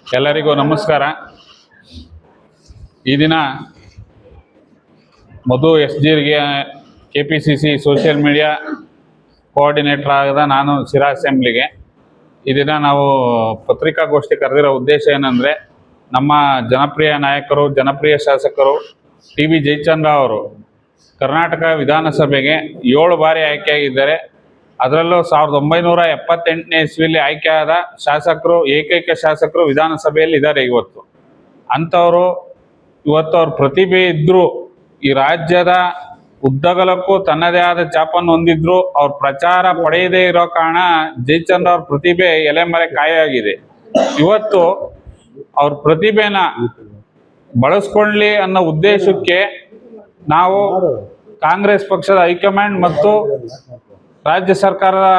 ಎಲ್ಲರಿಗೂ ನಮಸ್ಕಾರ. ಈ ದಿನ ಮಧು ಎಸ್ ಜಿಗೆ KPCC ಸೋಷಿಯಲ್ ಮೀಡಿಯಾ ಕೋಆರ್ಡಿನೇಟರ್ ಆದ ನಾನು ಶಿರಾ ಅಸೆಂಬ್ಲಿಗೆ ಈ ದಿನ ನಾವು ಪತ್ರಿಕಾಗೋಷ್ಠಿ ಕರೆದಿರೋ ಉದ್ದೇಶ ಏನಂದರೆ, ನಮ್ಮ ಜನಪ್ರಿಯ ನಾಯಕರು, ಜನಪ್ರಿಯ ಶಾಸಕರು TB ಜಯಚಂದ್ರ ಅವರು ಕರ್ನಾಟಕ ವಿಧಾನಸಭೆಗೆ 7 ಬಾರಿ ಆಯ್ಕೆಯಾಗಿದ್ದಾರೆ. ಅದರಲ್ಲೂ 1978ನೇ ಇಸ್ವಿಯಲ್ಲಿ ಆಯ್ಕೆಯಾದ ಶಾಸಕರು, ಏಕೈಕ ಶಾಸಕರು ವಿಧಾನಸಭೆಯಲ್ಲಿ ಇದ್ದಾರೆ ಇವತ್ತು. ಅಂಥವರು ಇವತ್ತು ಅವ್ರ ಪ್ರತಿಭೆ ಇದ್ದರೂ, ಈ ರಾಜ್ಯದ ಉದ್ದಗಲಕ್ಕೂ ತನ್ನದೇ ಆದ ಚಾಪನ್ನು ಹೊಂದಿದ್ರು, ಅವ್ರ ಪ್ರಚಾರ ಪಡೆಯದೇ ಇರೋ ಕಾರಣ ಜಯಚಂದ್ರ ಅವ್ರ ಪ್ರತಿಭೆ ಎಲೆಮರೆ ಕಾಯಾಗಿದೆ. ಇವತ್ತು ಅವ್ರ ಪ್ರತಿಭೆನ ಬಳಸ್ಕೊಳ್ಳಿ ಅನ್ನೋ ಉದ್ದೇಶಕ್ಕೆ ನಾವು ಕಾಂಗ್ರೆಸ್ ಪಕ್ಷದ ಹೈಕಮಾಂಡ್ ಮತ್ತು ರಾಜ್ಯ ಸರ್ಕಾರದ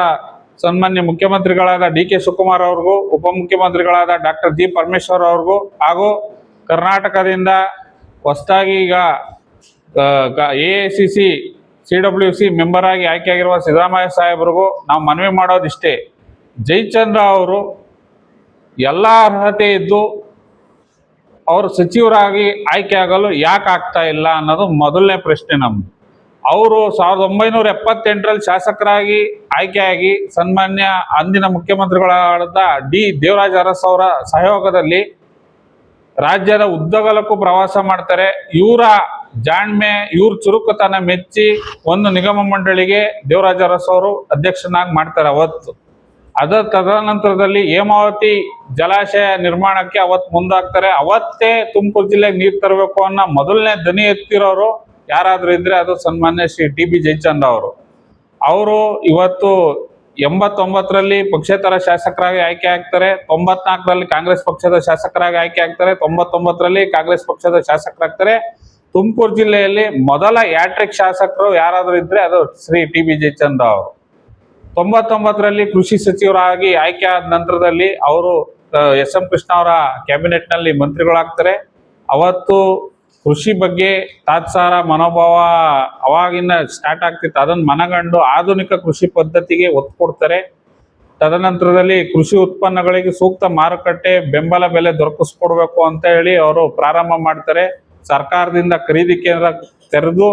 ಸನ್ಮಾನ್ಯ ಮುಖ್ಯಮಂತ್ರಿಗಳಾದ DK ಶಿವಕುಮಾರ್ ಅವ್ರಿಗೂ, ಉಪಮುಖ್ಯಮಂತ್ರಿಗಳಾದ ಡಾಕ್ಟರ್ G ಪರಮೇಶ್ವರ್ ಅವ್ರಿಗೂ, ಹಾಗೂ ಕರ್ನಾಟಕದಿಂದ ಹೊಸದಾಗಿ ಈಗ AICC CWC ಮೆಂಬರ್ ಆಗಿ ಆಯ್ಕೆಯಾಗಿರುವ ಸಿದ್ದರಾಮಯ್ಯ ಸಾಹೇಬ್ರಿಗೂ ನಾವು ಮನವಿ ಮಾಡೋದಿಷ್ಟೇ: ಜಯಚಂದ್ರ ಅವರು ಎಲ್ಲ ಅರ್ಹತೆ ಇದ್ದು ಅವರು ಸಚಿವರಾಗಿ ಆಯ್ಕೆ ಆಗಲು ಯಾಕೆ ಆಗ್ತಾ ಇಲ್ಲ ಅನ್ನೋದು ಮೊದಲನೇ ಪ್ರಶ್ನೆ ನಮ್ದು. ಅವರು 1978ರಲ್ಲಿ ಶಾಸಕರಾಗಿ ಆಯ್ಕೆಯಾಗಿ ಸನ್ಮಾನ್ಯ ಅಂದಿನ ಮುಖ್ಯಮಂತ್ರಿಗಳಾದ D ದೇವರಾಜ ಅರಸ್ ಅವರ ಸಹಯೋಗದಲ್ಲಿ ರಾಜ್ಯದ ಉದ್ದಗಲಕ್ಕೂ ಪ್ರವಾಸ ಮಾಡ್ತಾರೆ. ಇವರ ಜಾಣ್ಮೆ, ಇವ್ರ ಚುರುಕುತನ ಮೆಚ್ಚಿ ಒಂದು ನಿಗಮ ಮಂಡಳಿಗೆ ದೇವರಾಜ ಅರಸ್ ಅವರು ಅಧ್ಯಕ್ಷನಾಗಿ ಮಾಡ್ತಾರೆ ಅವತ್ತು. ತದನಂತರದಲ್ಲಿ ಹೇಮಾವತಿ ಜಲಾಶಯ ನಿರ್ಮಾಣಕ್ಕೆ ಅವತ್ತು ಮುಂದಾಗ್ತಾರೆ. ಅವತ್ತೇ ತುಮಕೂರು ಜಿಲ್ಲೆಗೆ ನೀರು ತರಬೇಕು ಅನ್ನೋ ಮೊದಲನೇ ದನಿ ಎತ್ತಿರೋರು ಯಾರಾದ್ರೂ ಇದ್ರೆ ಅದು ಸನ್ಮಾನ್ಯ ಶ್ರೀ TB ಜಯಚಂದ್ರ ಅವರು ಇವತ್ತು 89ರಲ್ಲಿ ಪಕ್ಷೇತರ ಶಾಸಕರಾಗಿ ಆಯ್ಕೆ ಆಗ್ತಾರೆ. 94ರಲ್ಲಿ ಕಾಂಗ್ರೆಸ್ ಪಕ್ಷದ ಶಾಸಕರಾಗಿ ಆಯ್ಕೆ ಆಗ್ತಾರೆ. 99ರಲ್ಲಿ ಕಾಂಗ್ರೆಸ್ ಪಕ್ಷದ ಶಾಸಕರಾಗ್ತಾರೆ. ತುಮಕೂರು ಜಿಲ್ಲೆಯಲ್ಲಿ ಮೊದಲ ಹ್ಯಾಟ್ರಿಕ್ ಶಾಸಕರು ಯಾರಾದ್ರೂ ಇದ್ರೆ ಅದು ಶ್ರೀ TB ಜಯಚಂದ್ರ ಅವರು. 99ರಲ್ಲಿ ಕೃಷಿ ಸಚಿವರಾಗಿ ಆಯ್ಕೆ ಆದ ನಂತರದಲ್ಲಿ ಅವರು SM ಕೃಷ್ಣ ಅವರ ಕ್ಯಾಬಿನೆಟ್ ನಲ್ಲಿ ಮಂತ್ರಿಗಳಾಗ್ತಾರೆ. ಅವತ್ತು ಕೃಷಿ ಬಗ್ಗೆ ತಾತ್ಸಾರ ಮನೋಭಾವ ಅವಾಗಿಂದ ಸ್ಟಾರ್ಟ್ ಆಗ್ತಿತ್ತು. ಅದನ್ನು ಮನಗಂಡು ಆಧುನಿಕ ಕೃಷಿ ಪದ್ಧತಿಗೆ ಒತ್ತು ಕೊಡ್ತಾರೆ. ತದನಂತರದಲ್ಲಿ ಕೃಷಿ ಉತ್ಪನ್ನಗಳಿಗೆ ಸೂಕ್ತ ಮಾರುಕಟ್ಟೆ ಬೆಂಬಲ ಬೆಲೆ ದೊರಕಿಸ್ಕೊಡ್ಬೇಕು ಅಂತ ಹೇಳಿ ಅವರು ಪ್ರಾರಂಭ ಮಾಡ್ತಾರೆ. ಸರ್ಕಾರದಿಂದ ಖರೀದಿ ಕೇಂದ್ರ ತೆರೆದು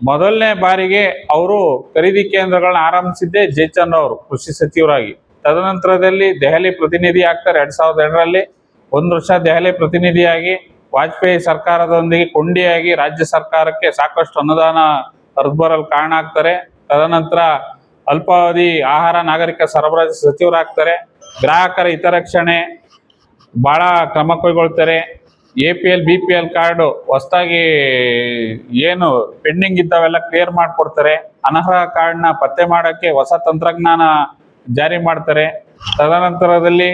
ಮೊದಲನೇ ಬಾರಿಗೆ ಅವರು ಖರೀದಿ ಕೇಂದ್ರಗಳನ್ನ ಆರಂಭಿಸಿದ್ದೇ ಜಯಚಂದ್ರ ಅವರು ಕೃಷಿ ಸಚಿವರಾಗಿ. ತದನಂತರದಲ್ಲಿ ದೆಹಲಿ ಪ್ರತಿನಿಧಿ ಆಗ್ತಾರೆ 2002ರಲ್ಲಿ. 1 ವರ್ಷ ದೆಹಲಿ ಪ್ರತಿನಿಧಿಯಾಗಿ ವಾಜಪೇಯಿ ಸರ್ಕಾರದೊಂದಿಗೆ ಕೊಂಡಿಯಾಗಿ ರಾಜ್ಯ ಸರ್ಕಾರಕ್ಕೆ ಸಾಕಷ್ಟು ಅನುದಾನ ಹರಿದುಬರಲು ಕಾರಣ ಆಗ್ತಾರೆ. ತದನಂತರ ಅಲ್ಪಾವಧಿ ಆಹಾರ ನಾಗರಿಕ ಸರಬರಾಜು ಸಚಿವರಾಗ್ತಾರೆ. ಗ್ರಾಹಕರ ಹಿತರಕ್ಷಣೆ ಬಹಳ ಕ್ರಮ ಕೈಗೊಳ್ತಾರೆ. APL BPL ಕಾರ್ಡು ಹೊಸದಾಗಿ ಏನು ಪೆಂಡಿಂಗ್ ಇದ್ದಾವೆಲ್ಲ ಕ್ಲಿಯರ್ ಮಾಡಿಕೊಡ್ತಾರೆ. ಅನರ್ಹ ಕಾರ್ಡ್ನ ಪತ್ತೆ ಮಾಡೋಕ್ಕೆ ಹೊಸ ತಂತ್ರಜ್ಞಾನ ಜಾರಿ ಮಾಡ್ತಾರೆ. ತದನಂತರದಲ್ಲಿ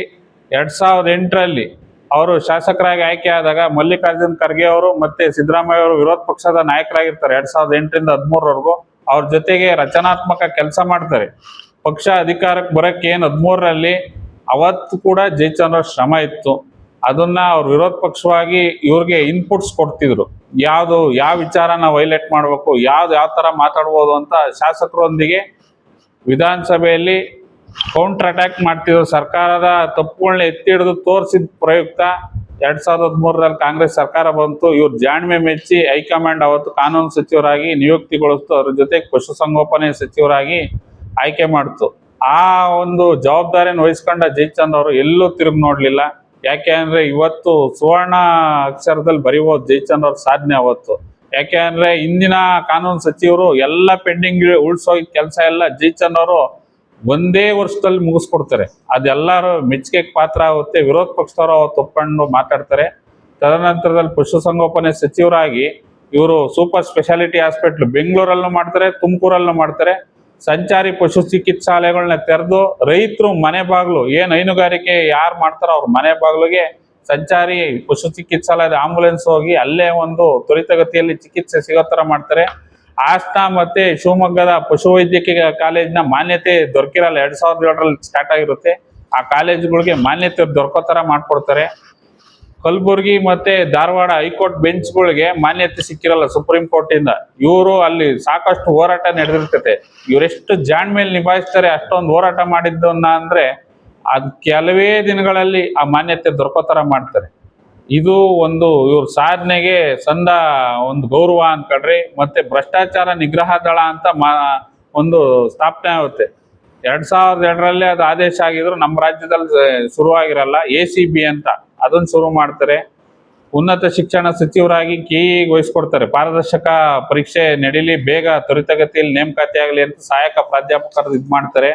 2008ರಲ್ಲಿ ಅವರು ಶಾಸಕರಾಗಿ ಆಯ್ಕೆ ಆದಾಗ ಮಲ್ಲಿಕಾರ್ಜುನ್ ಖರ್ಗೆ ಅವರು ಮತ್ತೆ ಸಿದ್ದರಾಮಯ್ಯ ಅವರು ವಿರೋಧ ಪಕ್ಷದ ನಾಯಕರಾಗಿರ್ತಾರೆ 2008ರಿಂದ 2013ರವರೆಗೂ. ಅವ್ರ ಜೊತೆಗೆ ರಚನಾತ್ಮಕ ಕೆಲಸ ಮಾಡ್ತಾರೆ. ಪಕ್ಷ ಅಧಿಕಾರಕ್ಕೆ ಬರೋಕ್ಕೆ ಏನು 2013ರಲ್ಲಿ ಅವತ್ತು ಕೂಡ ಜಯಚಂದ್ರ ಶ್ರಮ ಇತ್ತು. ಅದನ್ನ ಅವ್ರ ವಿರೋಧ ಪಕ್ಷವಾಗಿ ಇವ್ರಿಗೆ ಇನ್ಪುಟ್ಸ್ ಕೊಡ್ತಿದ್ರು. ಯಾವ ವಿಚಾರನ ವೈಲೇಟ್ ಮಾಡಬೇಕು, ಯಾವ ತರ ಮಾತಾಡ್ಬೋದು ಅಂತ ಶಾಸಕರೊಂದಿಗೆ ವಿಧಾನಸಭೆಯಲ್ಲಿ ಕೌಂಟರ್ ಅಟ್ಯಾಕ್ ಮಾಡ್ತಿದ್ರು. ಸರ್ಕಾರದ ತಪ್ಪುಗಳನ್ನ ಎತ್ತಿ ಹಿಡಿದು ತೋರಿಸಿದ ಪ್ರಯುಕ್ತ 2013ರಲ್ಲಿ ಕಾಂಗ್ರೆಸ್ ಸರ್ಕಾರ ಬಂತು. ಇವ್ರ ಜಾಣ್ಮೆ ಮೆಚ್ಚಿ ಹೈಕಮಾಂಡ್ ಅವತ್ತು ಕಾನೂನು ಸಚಿವರಾಗಿ ನಿಯುಕ್ತಿಗೊಳಿಸ್ತು. ಅವ್ರ ಜೊತೆಗೆ ಪಶುಸಂಗೋಪನೆ ಸಚಿವರಾಗಿ ಆಯ್ಕೆ ಮಾಡ್ತು. ಆ ಒಂದು ಜವಾಬ್ದಾರಿಯನ್ನು ವಹಿಸ್ಕೊಂಡ ಜಯಚಂದ್ರ ಅವರು ಎಲ್ಲೂ ತಿರುಗಿ ನೋಡ್ಲಿಲ್ಲ. ಯಾಕೆ ಅಂದ್ರೆ ಇವತ್ತು ಸುವರ್ಣ ಅಕ್ಷರದಲ್ಲಿ ಬರೀಬೋದು ಜಯಚಂದ್ರ ಅವ್ರ ಸಾಧನೆ ಅವತ್ತು. ಯಾಕೆ ಅಂದ್ರೆ ಇಂದಿನ ಕಾನೂನು ಸಚಿವರು ಎಲ್ಲ ಪೆಂಡಿಂಗ್ ಉಳಿಸೋಗಿ ಕೆಲಸ ಎಲ್ಲ ಜಯಚಂದ್ರ ಅವರು ಒಂದೇ ವರ್ಷದಲ್ಲಿ ಮುಗಿಸ್ಕೊಡ್ತಾರೆ. ಅದೆಲ್ಲರೂ ಮೆಚ್ಚುಗೆಗೆ ಪಾತ್ರ ಆಗುತ್ತೆ. ವಿರೋಧ ಪಕ್ಷದವರು ಅವತ್ತು ಒಪ್ಕೊಂಡು ಮಾತಾಡ್ತಾರೆ. ತದನಂತರದಲ್ಲಿ ಪಶುಸಂಗೋಪನೆ ಸಚಿವರಾಗಿ ಇವರು ಸೂಪರ್ ಸ್ಪೆಷಾಲಿಟಿ ಹಾಸ್ಪಿಟ್ಲ್ ಬೆಂಗಳೂರಲ್ಲೂ ಮಾಡ್ತಾರೆ, ತುಮಕೂರಲ್ಲೂ ಮಾಡ್ತಾರೆ. ಸಂಚಾರಿ ಪಶು ಚಿಕಿತ್ಸಾಲಯಗಳನ್ನ ತೆರೆದು ರೈತರು ಮನೆ ಬಾಗಿಲು ಏನು ಹೈನುಗಾರಿಕೆ ಯಾರು ಮಾಡ್ತಾರೋ ಅವ್ರ ಮನೆ ಬಾಗಿಲಿಗೆ ಸಂಚಾರಿ ಪಶು ಚಿಕಿತ್ಸಾಲಯದ ಆಂಬುಲೆನ್ಸ್ ಹೋಗಿ ಅಲ್ಲೇ ಒಂದು ತ್ವರಿತಗತಿಯಲ್ಲಿ ಚಿಕಿತ್ಸೆ ಸಿಗೋ ತರ ಮಾಡ್ತಾರೆ. ಹಾಸನ ಮತ್ತೆ ಶಿವಮೊಗ್ಗದ ಪಶುವೈದ್ಯಕೀಯ ಕಾಲೇಜಿನ ಮಾನ್ಯತೆ ದೊರಕಿರಲ್ಲ, 2007ರಲ್ಲಿ ಸ್ಟಾರ್ಟ್ ಆಗಿರುತ್ತೆ. ಆ ಕಾಲೇಜುಗಳಿಗೆ ಮಾನ್ಯತೆ ದೊರಕೋ ತರ ಮಾಡ್ಕೊಡ್ತಾರೆ. ಕಲಬುರಗಿ ಮತ್ತೆ ಧಾರವಾಡ ಹೈಕೋರ್ಟ್ ಬೆಂಚ್ಗಳಿಗೆ ಮಾನ್ಯತೆ ಸಿಕ್ಕಿರಲ್ಲ ಸುಪ್ರೀಂ ಕೋರ್ಟ್ ಇಂದ. ಇವರು ಅಲ್ಲಿ ಸಾಕಷ್ಟು ಹೋರಾಟ ನಡೆದಿರ್ತದೆ. ಇವರೆಷ್ಟು ಜಾಣ್ಮೇಲೆ ನಿಭಾಯಿಸ್ತಾರೆ. ಅಷ್ಟೊಂದು ಹೋರಾಟ ಮಾಡಿದ್ದನ್ನ ಅಂದ್ರೆ ಅದು ಕೆಲವೇ ದಿನಗಳಲ್ಲಿ ಆ ಮಾನ್ಯತೆ ದೊರಕೋ ಥರ ಮಾಡ್ತಾರೆ. ಇದು ಒಂದು ಇವ್ರ ಸಾಧನೆಗೆ ಸಂದ ಒಂದು ಗೌರವ ಅನ್ಕೊಳ್ರಿ. ಮತ್ತೆ ಭ್ರಷ್ಟಾಚಾರ ನಿಗ್ರಹ ದಳ ಅಂತ ಒಂದು ಸ್ಥಾಪನೆ ಆಗುತ್ತೆ. 2002ರಲ್ಲಿ ಅದು ಆದೇಶ ಆಗಿದ್ರು ನಮ್ಮ ರಾಜ್ಯದಲ್ಲಿ ಶುರುವಾಗಿರಲ್ಲ. ACB ಅಂತ ಅದನ್ನು ಶುರು ಮಾಡ್ತಾರೆ. ಉನ್ನತ ಶಿಕ್ಷಣ ಸಚಿವರಾಗಿ ವಹಿಸ್ಕೊಡ್ತಾರೆ. ಪಾರದರ್ಶಕ ಪರೀಕ್ಷೆ ನಡೀಲಿ, ಬೇಗ ತ್ವರಿತಗತಿಯಲ್ಲಿ ನೇಮಕಾತಿ ಆಗಲಿ ಅಂತ ಸಹಾಯಕ ಪ್ರಾಧ್ಯಾಪಕರು ಇದು ಮಾಡ್ತಾರೆ.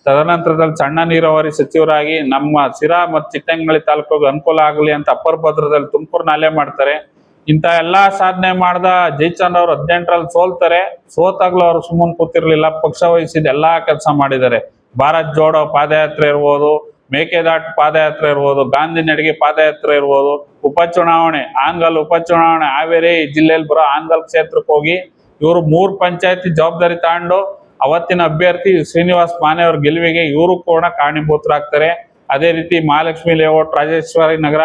ತದನಂತರದಲ್ಲಿ ಸಣ್ಣ ನೀರಾವರಿ ಸಚಿವರಾಗಿ ನಮ್ಮ ಸಿರಾ ಮತ್ತು ಚಿಕ್ಕನಹಳ್ಳಿ ತಾಲೂಕಿಗೆ ಅನುಕೂಲ ಆಗಲಿ ಅಂತ ಅಪ್ಪರ್ ಭದ್ರದಲ್ಲಿ ತುಮಕೂರು ನಾಲೆ ಮಾಡ್ತಾರೆ. ಇಂಥ ಎಲ್ಲಾ ಸಾಧನೆ ಮಾಡ್ದ ಜಯಚಂದ್ರ ಅವರು 18ರಲ್ಲಿ ಸೋಲ್ತಾರೆ. ಸೋತಾಗ್ಲೂ ಅವರು ಸುಮ್ಮನೆ ಕೂತಿರ್ಲಿಲ್ಲ, ಪಕ್ಷ ವಹಿಸಿದ ಎಲ್ಲಾ ಕೆಲಸ ಮಾಡಿದ್ದಾರೆ. ಭಾರತ್ ಜೋಡೋ ಪಾದಯಾತ್ರೆ ಇರ್ಬೋದು, ಮೇಕೆದಾಟು ಪಾದಯಾತ್ರೆ ಇರ್ಬೋದು, ಗಾಂಧಿ ನಡಿಗೆ ಪಾದಯಾತ್ರೆ ಇರ್ಬೋದು, ಹಾನಗಲ್ ಉಪಚುನಾವಣೆ ಹಾವೇರಿ ಜಿಲ್ಲೆಯಲ್ಲಿ ಬರೋ ಹಾನಗಲ್ ಕ್ಷೇತ್ರಕ್ಕೆ ಹೋಗಿ ಇವರು 3 ಪಂಚಾಯತಿ ಜವಾಬ್ದಾರಿ ತಗೊಂಡು ಅವತ್ತಿನ ಅಭ್ಯರ್ಥಿ ಶ್ರೀನಿವಾಸ್ ಮಾನೆ ಅವ್ರ ಗೆಲುವಿಗೆ ಇವರು ಕೂಡ ಕಾರಣೀಭೂತರಾಗ್ತಾರೆ. ಅದೇ ರೀತಿ ಮಹಾಲಕ್ಷ್ಮಿ ಲೇಔಟ್, ರಾಜೇಶ್ವರಿ ನಗರ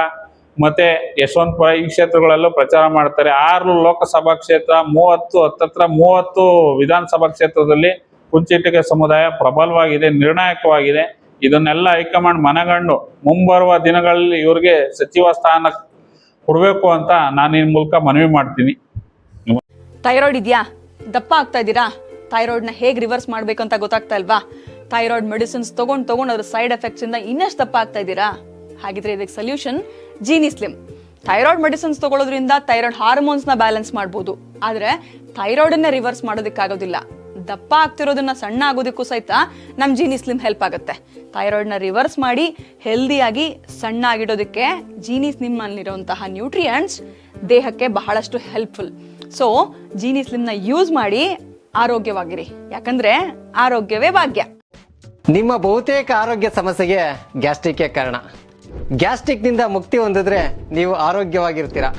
ಮತ್ತೆ ಯಶವಂತಪುರ ಈ ಕ್ಷೇತ್ರಗಳಲ್ಲೂ ಪ್ರಚಾರ ಮಾಡ್ತಾರೆ. 6 ಲೋಕಸಭಾ ಕ್ಷೇತ್ರ, 30 ವಿಧಾನಸಭಾ ಕ್ಷೇತ್ರದಲ್ಲಿ ಕುಂಚಿಟಿಗ ಸಮುದಾಯ ಪ್ರಬಲವಾಗಿದೆ, ನಿರ್ಣಾಯಕವಾಗಿದೆ. ಇದನ್ನೆಲ್ಲ ಹೈಕಮಾಂಡ್ ಮನಗಂಡು ಮುಂಬರುವ ದಿನಗಳಲ್ಲಿ ಇವ್ರಿಗೆ ಸಚಿವ ಸ್ಥಾನ ಕೊಡಬೇಕು ಅಂತ ನಾನು ಈ ಮೂಲಕ ಮನವಿ ಮಾಡ್ತೀನಿ. ಥೈರಾಯ್ಡ್ ಇದೆಯಾ? ದಪ್ಪ ಆಗ್ತಾ ಇದ್ದೀರಾ? ಥೈರಾಯ್ಡ್ನ ಹೇಗೆ ರಿವರ್ಸ್ ಮಾಡಬೇಕು ಅಂತ ಗೊತ್ತಾಗ್ತಾ ಇಲ್ವಾ? ಥೈರಾಯ್ಡ್ ಮೆಡಿಸಿನ್ಸ್ ತಗೊಂಡು ಅದ್ರ ಸೈಡ್ ಎಫೆಕ್ಟ್ಸ್ ಇಂದ ಇನ್ನಷ್ಟು ದಪ್ಪ ಆಗ್ತಾ ಇದ್ದೀರಾ? ಹಾಗಿದ್ರೆ ಇದಕ್ಕೆ solution Jeeni slim. Thyroid medicines ತಗೊಳ್ಳೋದ್ರಿಂದ ಥೈರಾಯ್ಡ್ ಹಾರ್ಮೋನ್ಸ್ನ ಬ್ಯಾಲೆನ್ಸ್ ಮಾಡ್ಬೋದು, ಆದರೆ ಥೈರಾಯ್ಡನ್ನ ರಿವರ್ಸ್ ಮಾಡೋದಕ್ಕಾಗೋದಿಲ್ಲ. ದಪ್ಪ ಆಗ್ತಿರೋದನ್ನ ಸಣ್ಣ ಆಗೋದಕ್ಕೂ ಸಹಿತ ನಮ್ಮ ಜೀನಿ ಸ್ಲಿಮ್ ಹೆಲ್ಪ್ ಆಗುತ್ತೆ. ಥೈರಾಯ್ಡ್ನ ರಿವರ್ಸ್ ಮಾಡಿ ಹೆಲ್ದಿಯಾಗಿ ಸಣ್ಣ ಆಗಿಡೋದಕ್ಕೆ ಜೀನಿ ಸ್ಲಿಮ್ ಅಲ್ಲಿರುವಂತಹ ನ್ಯೂಟ್ರಿಯೆಂಟ್ಸ್ ದೇಹಕ್ಕೆ ಬಹಳಷ್ಟು ಹೆಲ್ಪ್ಫುಲ್. ಸೊ ಜೀನಿ ಸ್ಲಿಮ್ನ ಯೂಸ್ ಮಾಡಿ ಆರೋಗ್ಯವಾಗಿರಿ, ಯಾಕಂದ್ರೆ ಆರೋಗ್ಯವೇ ಭಾಗ್ಯ. ನಿಮ್ಮ ಬಹುತೇಕ ಆರೋಗ್ಯ ಸಮಸ್ಯೆಗೆ ಗ್ಯಾಸ್ಟ್ರಿಕ್ ಕಾರಣ. ಗ್ಯಾಸ್ಟ್ರಿಕ್ ನಿಂದ ಮುಕ್ತಿ ಹೊಂದಿದ್ರೆ ನೀವು ಆರೋಗ್ಯವಾಗಿರ್ತೀರಾ.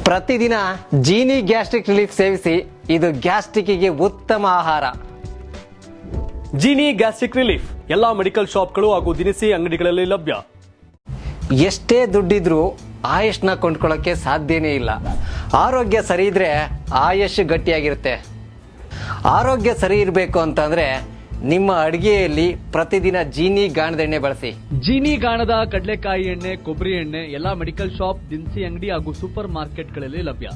ಪ್ರತಿದಿನ ಜೀನಿ ಗ್ಯಾಸ್ಟ್ರಿಕ್ ರಿಲೀಫ್ ಸೇವಿಸಿ, ಇದು ಗ್ಯಾಸ್ಟ್ರಿಕ್ಗೆ ಉತ್ತಮ ಆಹಾರ. ಜೀನಿ ಗ್ಯಾಸ್ಟ್ರಿಕ್ ರಿಲೀಫ್ ಎಲ್ಲಾ ಮೆಡಿಕಲ್ ಶಾಪ್ಗಳು ಹಾಗೂ ದಿನಸಿ ಅಂಗಡಿಗಳಲ್ಲಿ ಲಭ್ಯ. ಎಷ್ಟೇ ದುಡ್ಡಿದ್ರೂ ಆಯುಷ್ನ ಕೊಂಡ್ಕೊಳ್ಳೋಕೆ ಸಾಧ್ಯನೇ ಇಲ್ಲ. ಆರೋಗ್ಯ ಸರಿ ಇದ್ರೆ ಆಯುಷ್ ಗಟ್ಟಿಯಾಗಿರುತ್ತೆ. ಆರೋಗ್ಯ ಸರಿ ಇರಬೇಕು ಅಂತಂದ್ರೆ ನಿಮ್ಮ ಅಡಿಗೆಯಲ್ಲಿ ಪ್ರತಿದಿನ ಜೀನಿ ಗಾಣದ ಎಣ್ಣೆ ಬಳಸಿ. ಜೀನಿ ಗಾಣದ ಕಡಲೆಕಾಯಿ ಎಣ್ಣೆ, ಕೊಬ್ಬರಿ ಎಣ್ಣೆ ಎಲ್ಲಾ ಮೆಡಿಕಲ್ ಶಾಪ್, ದಿನಸಿ ಅಂಗಡಿ ಹಾಗೂ ಸೂಪರ್ ಮಾರ್ಕೆಟ್ಗಳಲ್ಲಿ ಲಭ್ಯ.